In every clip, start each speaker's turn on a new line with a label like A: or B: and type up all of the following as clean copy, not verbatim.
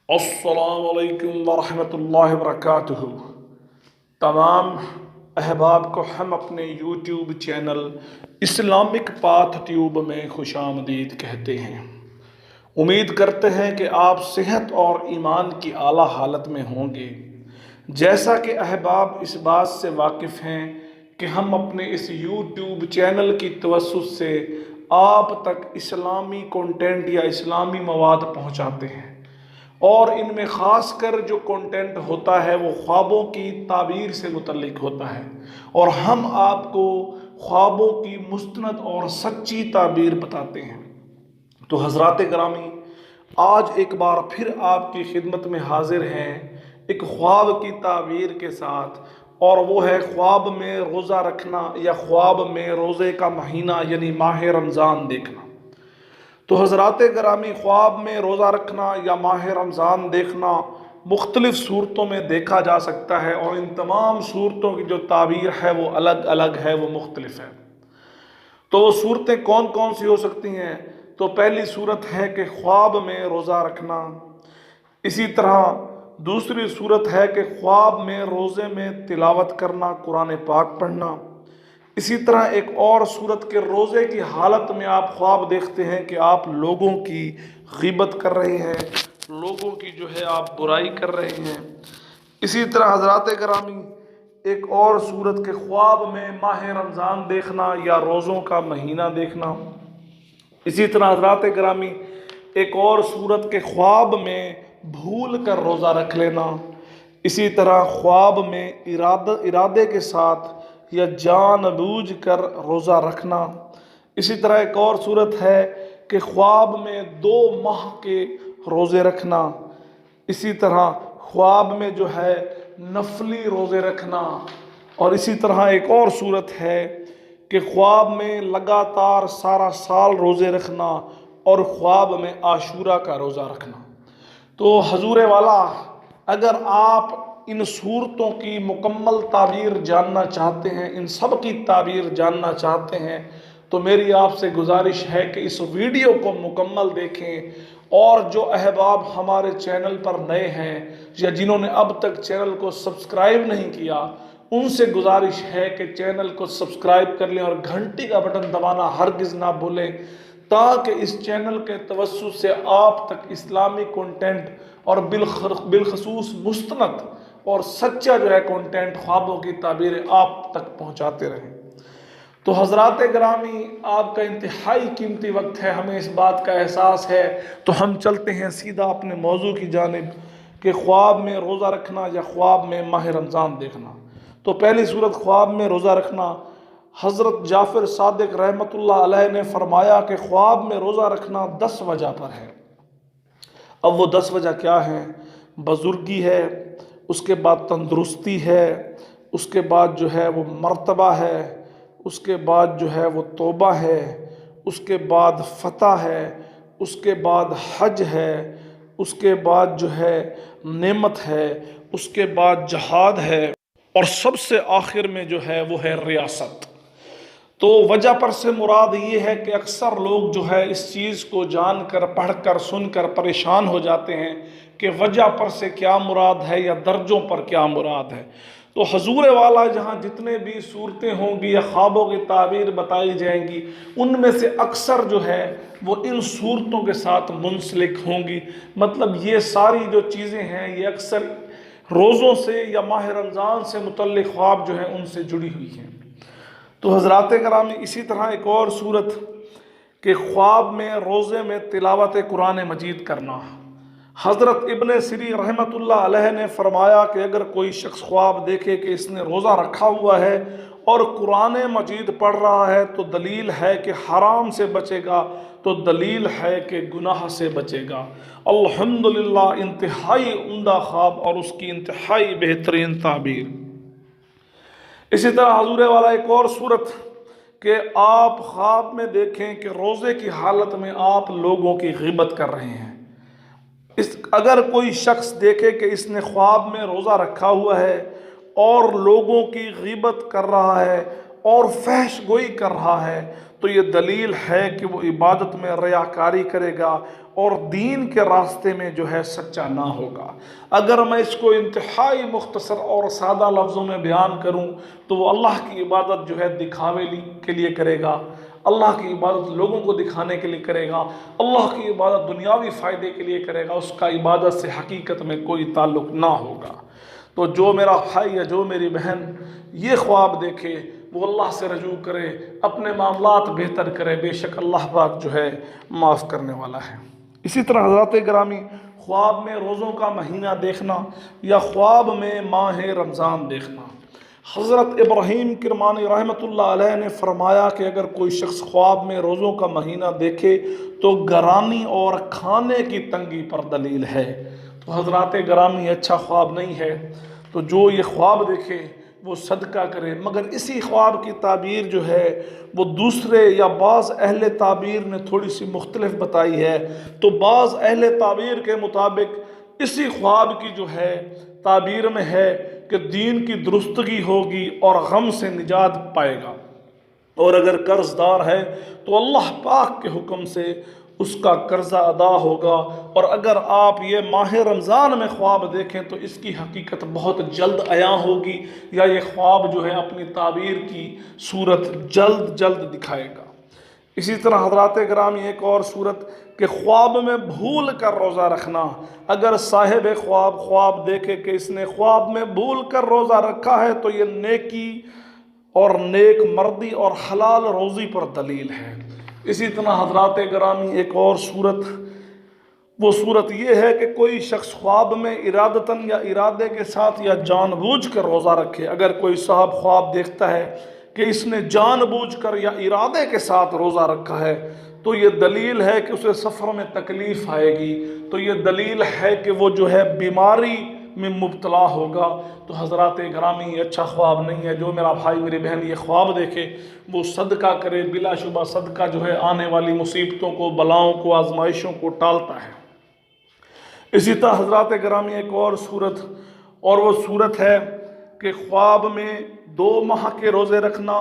A: السلام علیکم ورحمۃ اللہ وبرکاتہ۔ تمام احباب کو ہم اپنے YouTube channel Islamic path tube میں خوش آمدید کہتے ہیں۔ امید کرتے ہیں کہ آپ صحت اور ایمان کی اعلیٰ حالت میں ہوں گے۔ جیسا کہ احباب اس بات سے واقف ہیں کہ ہم اپنے اس یوٹیوب چینل کی توسط سے آپ تک اسلامی کنٹینٹ یا اسلامی مواد پہنچاتے ہیں، اور ان میں خاص کر جو کنٹینٹ ہوتا ہے وہ خوابوں کی تعبیر سے متعلق ہوتا ہے، اور ہم آپ کو خوابوں کی مستند اور سچی تعبیر بتاتے ہیں۔ تو حضرات گرامی، آج ایک بار پھر آپ کی خدمت میں حاضر ہیں ایک خواب کی تعبیر کے ساتھ، اور وہ ہے خواب میں روزہ رکھنا یا خواب میں روزے کا مہینہ یعنی ماہ رمضان دیکھنا۔ تو حضرات گرامی، خواب میں روزہ رکھنا یا ماہ رمضان دیکھنا مختلف صورتوں میں دیکھا جا سکتا ہے، اور ان تمام صورتوں کی جو تعبیر ہے وہ الگ الگ ہے، وہ مختلف ہے۔ تو وہ صورتیں کون کون سی ہو سکتی ہیں؟ تو پہلی صورت ہے کہ خواب میں روزہ رکھنا۔ اسی طرح دوسری صورت ہے کہ خواب میں روزے میں تلاوت کرنا، قرآن پاک پڑھنا۔ اسی طرح ایک اور صورت کے روزے کی حالت میں آپ خواب دیکھتے ہیں کہ آپ لوگوں کی غیبت کر رہے ہیں، لوگوں کی جو ہے آپ برائی کر رہے ہیں۔ اسی طرح حضرات گرامی، ایک اور صورت کے خواب میں ماہ رمضان دیکھنا یا روزوں کا مہینہ دیکھنا۔ اسی طرح حضرات گرامی، ایک اور صورت کے خواب میں بھول کر روزہ رکھ لینا۔ اسی طرح خواب میں ارادے کے ساتھ یا جان بوجھ کر روزہ رکھنا۔ اسی طرح ایک اور صورت ہے کہ خواب میں 2 ماہ کے روزے رکھنا۔ اسی طرح خواب میں جو ہے نفلی روزے رکھنا۔ اور اسی طرح ایک اور صورت ہے کہ خواب میں لگاتار سارا سال روزے رکھنا، اور خواب میں عاشورہ کا روزہ رکھنا۔ تو حضور والا، اگر آپ ان صورتوں کی مکمل تعبیر جاننا چاہتے ہیں، ان سب کی تعبیر جاننا چاہتے ہیں، تو میری آپ سے گزارش ہے کہ اس ویڈیو کو مکمل دیکھیں، اور جو احباب ہمارے چینل پر نئے ہیں یا جنہوں نے اب تک چینل کو سبسکرائب نہیں کیا، ان سے گزارش ہے کہ چینل کو سبسکرائب کر لیں اور گھنٹی کا بٹن دبانا ہرگز نہ بھولیں، تاکہ اس چینل کے توسط سے آپ تک اسلامی کنٹینٹ اور بالخصوص مستند اور سچا جو ہے کنٹینٹ، خوابوں کی تعبیریں آپ تک پہنچاتے رہیں۔ تو حضرات گرامی، آپ کا انتہائی قیمتی وقت ہے، ہمیں اس بات کا احساس ہے، تو ہم چلتے ہیں سیدھا اپنے موضوع کی جانب کہ خواب میں روزہ رکھنا یا خواب میں ماہ رمضان دیکھنا۔ تو پہلی صورت خواب میں روزہ رکھنا، حضرت جعفر صادق رحمۃ اللہ علیہ نے فرمایا کہ خواب میں روزہ رکھنا 10 وجہ پر ہے۔ اب وہ 10 وجہ کیا ہیں؟ بزرگی ہے، اس کے بعد تندرستی ہے، اس کے بعد جو ہے وہ مرتبہ ہے، اس کے بعد جو ہے وہ توبہ ہے، اس کے بعد فتح ہے، اس کے بعد حج ہے، اس کے بعد جو ہے نعمت ہے، اس کے بعد جہاد ہے، اور سب سے آخر میں جو ہے وہ ہے ریاست۔ تو وجہ پر سے مراد یہ ہے کہ اکثر لوگ جو ہے اس چیز کو جان کر، پڑھ کر، سن کر پریشان ہو جاتے ہیں کہ وجہ پر سے کیا مراد ہے یا درجوں پر کیا مراد ہے۔ تو حضور والا جہاں جتنے بھی صورتیں ہوں گی یا خوابوں کی تعبیر بتائی جائیں گی، ان میں سے اکثر جو ہے وہ ان صورتوں کے ساتھ منسلک ہوں گی۔ مطلب یہ ساری جو چیزیں ہیں یہ اکثر روزوں سے یا ماہ رمضان سے متعلق خواب جو ہیں ان سے جڑی ہوئی ہیں۔ تو حضرات گرامی، اسی طرح ایک اور صورت کہ خواب میں روزے میں تلاوت قرآن مجید کرنا۔ حضرت ابن سری رحمۃ اللہ علیہ نے فرمایا کہ اگر کوئی شخص خواب دیکھے کہ اس نے روزہ رکھا ہوا ہے اور قرآن مجید پڑھ رہا ہے، تو دلیل ہے کہ حرام سے بچے گا، تو دلیل ہے کہ گناہ سے بچے گا۔ الحمدللہ، انتہائی عمدہ خواب اور اس کی انتہائی بہترین تعبیر۔ اسی طرح حضور والا ایک اور صورت کہ آپ خواب میں دیکھیں کہ روزے کی حالت میں آپ لوگوں کی غیبت کر رہے ہیں۔ اگر کوئی شخص دیکھے کہ اس نے خواب میں روزہ رکھا ہوا ہے اور لوگوں کی غیبت کر رہا ہے اور فحش گوئی کر رہا ہے، تو یہ دلیل ہے کہ وہ عبادت میں ریاکاری کرے گا، اور دین کے راستے میں جو ہے سچا نہ ہوگا۔ اگر میں اس کو انتہائی مختصر اور سادہ لفظوں میں بیان کروں تو وہ اللہ کی عبادت جو ہے دکھاوے کے لیے کرے گا، اللہ کی عبادت لوگوں کو دکھانے کے لیے کرے گا، اللہ کی عبادت دنیاوی فائدے کے لیے کرے گا، اس کا عبادت سے حقیقت میں کوئی تعلق نہ ہوگا۔ تو جو میرا بھائی یا جو میری بہن یہ خواب دیکھے وہ اللہ سے رجوع کرے، اپنے معاملات بہتر کرے، بے شک اللہ پاک جو ہے معاف کرنے والا ہے۔ اسی طرح حضرات گرامی، خواب میں روزوں کا مہینہ دیکھنا یا خواب میں ماہ رمضان دیکھنا، حضرت ابراہیم کرمانی رحمۃ اللہ علیہ نے فرمایا کہ اگر کوئی شخص خواب میں روزوں کا مہینہ دیکھے تو گرانی اور کھانے کی تنگی پر دلیل ہے۔ تو حضرات گرامی اچھا خواب نہیں ہے، تو جو یہ خواب دیکھے وہ صدقہ کرے، مگر اسی خواب کی تعبیر جو ہے وہ دوسرے یا بعض اہل تعبیر نے تھوڑی سی مختلف بتائی ہے۔ تو بعض اہل تعبیر کے مطابق اسی خواب کی جو ہے تعبیر میں ہے کہ دین کی درستگی ہوگی اور غم سے نجات پائے گا، اور اگر قرض دار ہے تو اللہ پاک کے حکم سے اس کا قرضہ ادا ہوگا۔ اور اگر آپ یہ ماہ رمضان میں خواب دیکھیں تو اس کی حقیقت بہت جلد عیاں ہوگی، یا یہ خواب جو ہے اپنی تعبیر کی صورت جلد دکھائے گا۔ اسی طرح حضرات گرامی ایک اور صورت کہ خواب میں بھول کر روزہ رکھنا، اگر صاحب خواب دیکھے کہ اس نے خواب میں بھول کر روزہ رکھا ہے تو یہ نیکی اور نیک مردی اور حلال روزی پر دلیل ہے۔ اسی طرح حضرات گرامی ایک اور صورت یہ ہے کہ کوئی شخص خواب میں ارادتاً یا ارادے کے ساتھ یا جان بوجھ کر روزہ رکھے۔ اگر کوئی صاحب خواب دیکھتا ہے کہ اس نے جان بوجھ کر یا ارادے کے ساتھ روزہ رکھا ہے تو یہ دلیل ہے کہ اسے سفر میں تکلیف آئے گی، تو یہ دلیل ہے کہ وہ جو ہے بیماری میں مبتلا ہوگا۔ تو حضرات گرامی یہ اچھا خواب نہیں ہے۔ جو میرا بھائی میری بہن یہ خواب دیکھے وہ صدقہ کرے، بلا شبہ صدقہ جو ہے آنے والی مصیبتوں کو، بلاؤں کو، آزمائشوں کو ٹالتا ہے۔ اسی طرح حضرات گرامی ایک اور صورت ہے کہ خواب میں 2 ماہ کے روزے رکھنا۔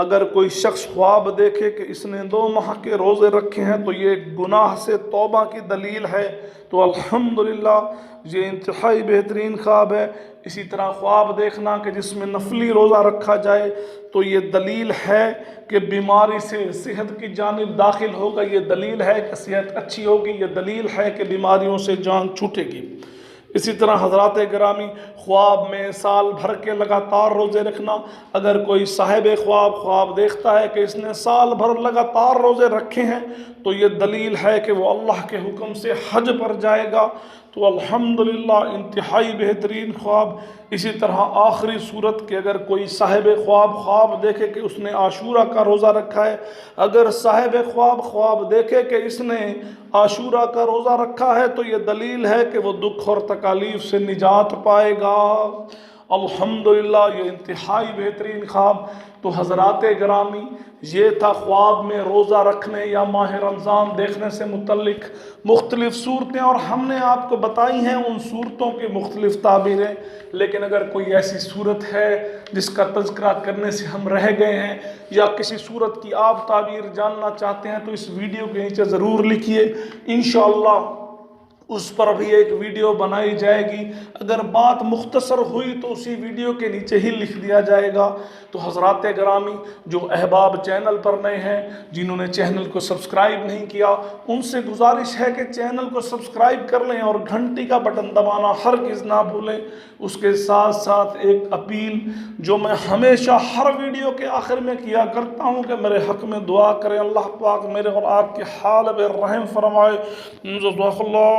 A: اگر کوئی شخص خواب دیکھے کہ اس نے 2 ماہ کے روزے رکھے ہیں تو یہ گناہ سے توبہ کی دلیل ہے، تو الحمدللہ یہ انتہائی بہترین خواب ہے۔ اسی طرح خواب دیکھنا کہ جس میں نفلی روزہ رکھا جائے تو یہ دلیل ہے کہ بیماری سے صحت کی جانب داخل ہوگا، یہ دلیل ہے کہ صحت اچھی ہوگی، یہ دلیل ہے کہ بیماریوں سے جان چھوٹے گی۔ اسی طرح حضرات گرامی خواب میں سال بھر کے لگاتار روزے رکھنا، اگر کوئی صاحب خواب دیکھتا ہے کہ اس نے سال بھر لگاتار روزے رکھے ہیں تو یہ دلیل ہے کہ وہ اللہ کے حکم سے حج پر جائے گا، تو الحمدللہ انتہائی بہترین خواب۔ اسی طرح آخری صورت کہ اگر کوئی صاحب خواب دیکھے کہ اس نے عاشورہ کا روزہ رکھا ہے، اگر صاحب خواب دیکھے کہ اس نے عاشورہ کا روزہ رکھا ہے تو یہ دلیل ہے کہ وہ دکھ اور تکالیف سے نجات پائے گا۔ الحمدللہ یہ انتہائی بہترین خواب۔ تو حضرات گرامی یہ تھا خواب میں روزہ رکھنے یا ماہ رمضان دیکھنے سے متعلق مختلف صورتیں، اور ہم نے آپ کو بتائی ہیں ان صورتوں کی مختلف تعبیریں۔ لیکن اگر کوئی ایسی صورت ہے جس کا تذکرہ کرنے سے ہم رہ گئے ہیں یا کسی صورت کی آپ تعبیر جاننا چاہتے ہیں تو اس ویڈیو کے نیچے ضرور لکھیے، انشاءاللہ اس پر بھی ایک ویڈیو بنائی جائے گی۔ اگر بات مختصر ہوئی تو اسی ویڈیو کے نیچے ہی لکھ دیا جائے گا۔ تو حضرات گرامی جو احباب چینل پر نئے ہیں، جنہوں نے چینل کو سبسکرائب نہیں کیا، ان سے گزارش ہے کہ چینل کو سبسکرائب کر لیں اور گھنٹی کا بٹن دبانا ہرگز نہ بھولیں۔ اس کے ساتھ ساتھ ایک اپیل جو میں ہمیشہ ہر ویڈیو کے آخر میں کیا کرتا ہوں کہ میرے حق میں دعا کریں، اللہ پاک میرے اور آپ کے حال پہ رحم فرمائے۔ جزاک اللہ۔